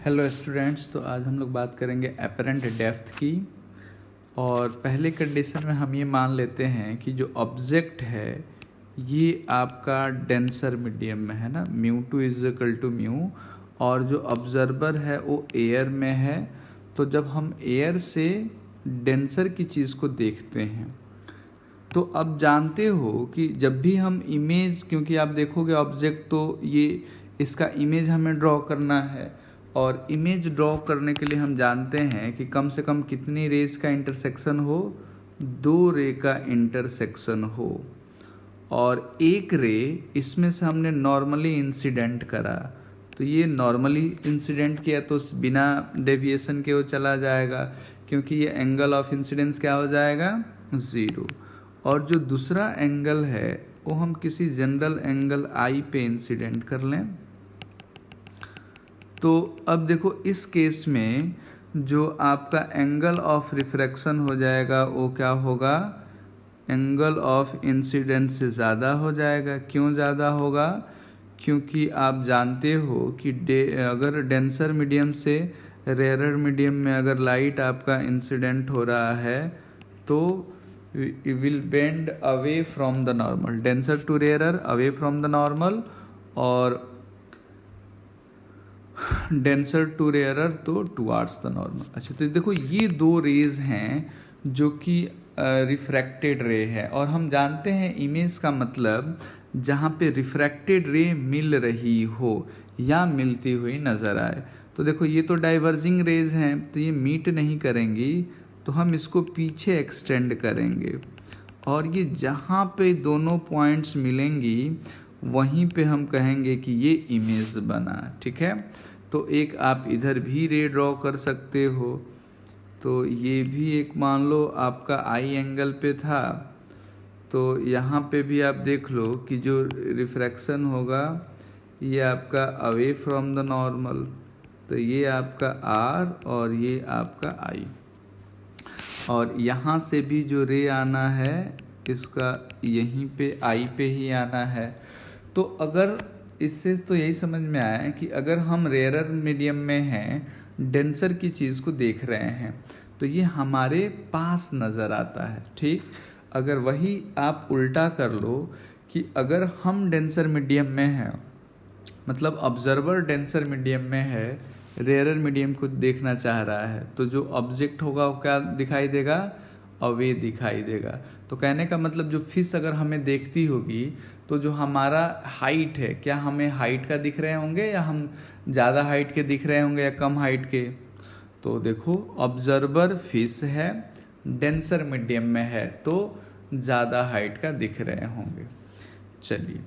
Hello students, तो आज हम लोग बात करेंगे एपरेंट डेप्थ की। और पहले कंडीशन में हम ये मान लेते हैं कि जो ऑब्जेक्ट है ये आपका डेंसर मीडियम में है ना, μ2 इज इक्वल टू म्यू, और जो ऑब्जर्वर है वो एयर में है। तो जब हम एयर से डेंसर की चीज़ को देखते हैं तो अब जानते हो कि जब भी हम इमेज, क्योंकि आप देखोगे ऑब्जेक्ट तो ये इसका इमेज हमें ड्रॉ करना है, और इमेज ड्रॉ करने के लिए हम जानते हैं कि कम से कम कितनी रेज का इंटरसेक्शन हो, 2 रे का इंटरसेक्शन हो। और एक रे इसमें से हमने नॉर्मली इंसिडेंट करा, तो ये नॉर्मली इंसिडेंट किया तो बिना डेविएशन के वो चला जाएगा, क्योंकि ये एंगल ऑफ इंसिडेंस क्या हो जाएगा, 0। और जो दूसरा एंगल है वो हम किसी जनरल एंगल आई पे इंसिडेंट कर लें। तो अब देखो इस केस में जो आपका एंगल ऑफ रिफ्रैक्शन हो जाएगा वो क्या होगा, एंगल ऑफ इंसिडेंस से ज़्यादा हो जाएगा। क्यों ज़्यादा होगा, क्योंकि आप जानते हो कि अगर डेंसर मीडियम से रेयरर मीडियम में अगर लाइट आपका इंसिडेंट हो रहा है तो will bend away from the normal, denser to rarer away from the normal, और डेंसर टू रेयरर तो टुवार्ड्स द नॉर्मल। अच्छा, तो देखो ये 2 रेज हैं जो कि रिफ्रैक्टेड रे है, और हम जानते हैं इमेज का मतलब जहाँ पे रिफ्रैक्टेड रे मिल रही हो या मिलती हुई नज़र आए। तो देखो ये तो डाइवर्जिंग रेज हैं, तो ये मीट नहीं करेंगी, तो हम इसको पीछे एक्सटेंड करेंगे, और ये जहाँ पे दोनों पॉइंट्स मिलेंगी वहीं पे हम कहेंगे कि ये इमेज बना। ठीक है, तो एक आप इधर भी रे ड्रॉ कर सकते हो, तो ये भी एक मान लो आपका आई एंगल पे था, तो यहाँ पे भी आप देख लो कि जो रिफ्रैक्शन होगा ये आपका अवे फ्रॉम द नॉर्मल, तो ये आपका आर और ये आपका आई, और यहाँ से भी जो रे आना है इसका यहीं पे आई पे ही आना है। तो अगर इससे तो यही समझ में आया है कि अगर हम रेयरर मीडियम में हैं, डेंसर की चीज़ को देख रहे हैं, तो ये हमारे पास नज़र आता है। ठीक, अगर वही आप उल्टा कर लो कि अगर हम डेंसर मीडियम में हैं, मतलब ऑब्जर्वर डेंसर मीडियम में है, रेयरर मीडियम को देखना चाह रहा है, तो जो ऑब्जेक्ट होगा वो क्या दिखाई देगा, अवे दिखाई देगा। तो कहने का मतलब जो फिश अगर हमें देखती होगी तो जो हमारा हाइट है, क्या हमें हाइट का दिख रहे होंगे या हम ज़्यादा हाइट के दिख रहे होंगे या कम हाइट के। तो देखो ऑब्जर्वर फिश है, डेंसर मीडियम में है, तो ज़्यादा हाइट का दिख रहे होंगे। चलिए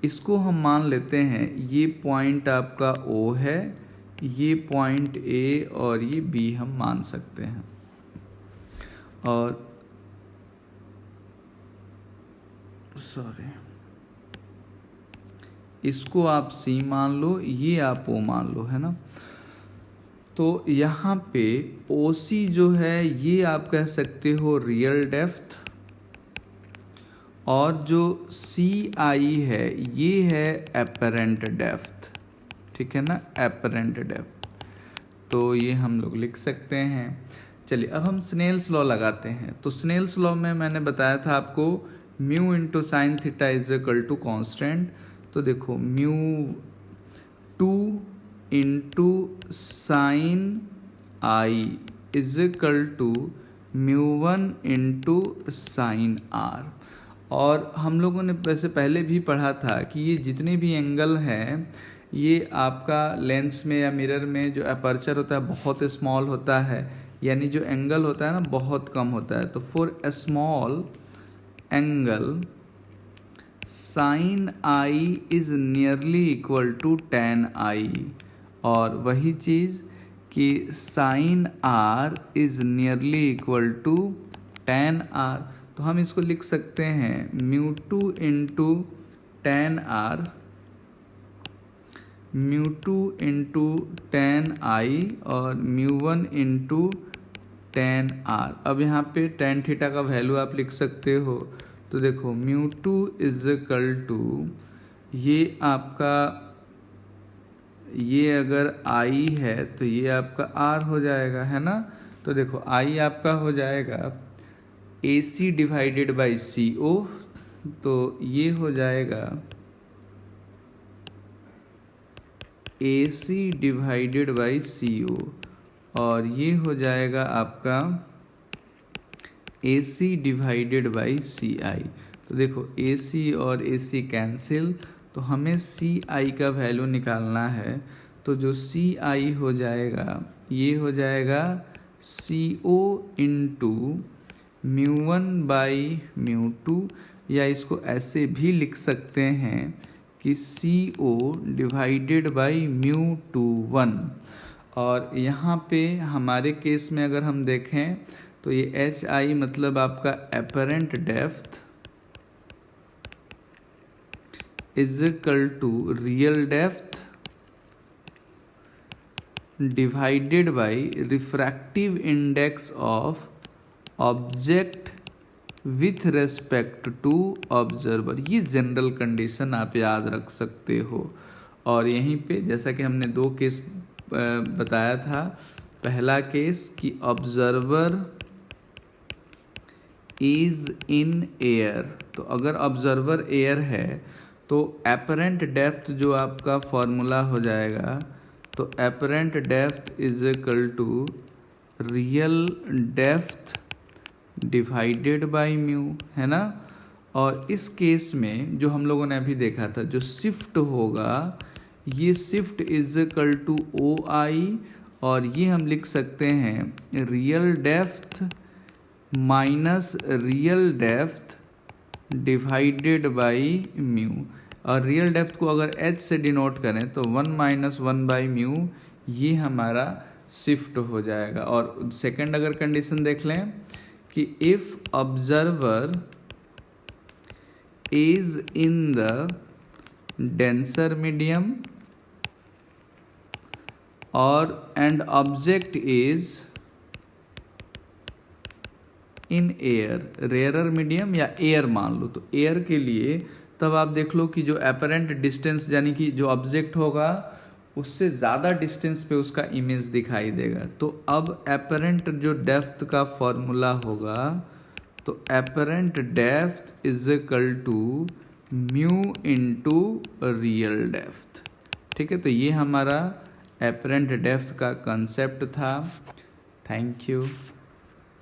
इसको हम मान लेते हैं, ये पॉइंट आपका ओ है, ये पॉइंट ए और ये बी हम मान सकते हैं। और सॉरी, इसको आप सी मान लो, ये आप ओ मान लो, है ना। तो यहाँ पे OC जो है ये आप कह सकते हो रियल डेप्थ, और जो CI है ये है एपरेंट डेप्थ। ठीक है ना, एपरेंट डेप्थ, तो ये हम लोग लिख सकते हैं। चलिए अब हम स्नेल्स लॉ लगाते हैं। तो स्नेल्स लॉ में मैंने बताया था आपको mu into sine theta is equal to constant. तो देखो μ2 into sine i is equal to μ1 into sine r. और हम लोगों ने वैसे पहले भी पढ़ा था कि ये जितने भी एंगल हैं ये आपका लेंस में या मिरर में जो अपर्चर होता है बहुत स्मॉल होता है, यानी जो एंगल होता है ना बहुत कम होता है। तो for a small angle sine i is nearly equal to tan i, और वही चीज़ कि sine r is nearly equal to tan r. तो हम इसको लिख सकते हैं μ2 into tan r, μ2 into tan i और μ1 इंटू टेन आर। अब यहाँ पे टेन थीटा का वैल्यू आप लिख सकते हो। तो देखो μ2 इज इक्वल टू ये आपका ये अगर आई है तो ये आपका आर हो जाएगा, है ना। तो देखो आई आपका हो जाएगा AC डिवाइडेड बाई CO, तो ये हो जाएगा AC डिवाइडेड बाई CO, और ये हो जाएगा आपका AC डिवाइडेड बाई CI। तो देखो AC और AC कैंसिल, तो हमें CI का वैल्यू निकालना है। तो जो CI हो जाएगा ये हो जाएगा CO इंटू μ1 बाई μ2, या इसको ऐसे भी लिख सकते हैं कि CO डिवाइडेड बाई μ21। और यहाँ पे हमारे केस में अगर हम देखें तो ये HI मतलब आपका apparent depth is equal to real depth divided by refractive index of object with respect to observer. ये जनरल कंडीशन आप याद रख सकते हो। और यहीं पे जैसा कि हमने दो केस बताया था, पहला केस कि ऑब्जर्वर इज इन एयर, तो अगर ऑब्जर्वर एयर है तो एपरेंट डेप्थ जो आपका फॉर्मूला हो जाएगा, तो apparent depth is equal to real depth divided by mu, है ना। और इस केस में जो हम लोगों ने अभी देखा था, जो शिफ्ट होगा ये shift is equal to OI, और ये हम लिख सकते हैं real depth minus real depth divided by mu. और रियल डेप्थ को अगर H से डिनोट करें तो 1 माइनस 1 बाई म्यू, ये हमारा शिफ्ट हो जाएगा। और सेकंड अगर कंडीशन देख लें कि if observer is in the denser medium और and object is in air, rarer medium या एयर मान लो, तो एयर के लिए तब आप देख लो कि जो एपरेंट डिस्टेंस यानी कि जो ऑब्जेक्ट होगा उससे ज़्यादा डिस्टेंस पे उसका इमेज दिखाई देगा। तो अब एपरेंट जो डेप्थ का फॉर्मूला होगा, तो apparent depth is equal to mu into real depth. ठीक है, तो ये हमारा एपरेंट डेप्थ का कंसेप्ट था। Thank you.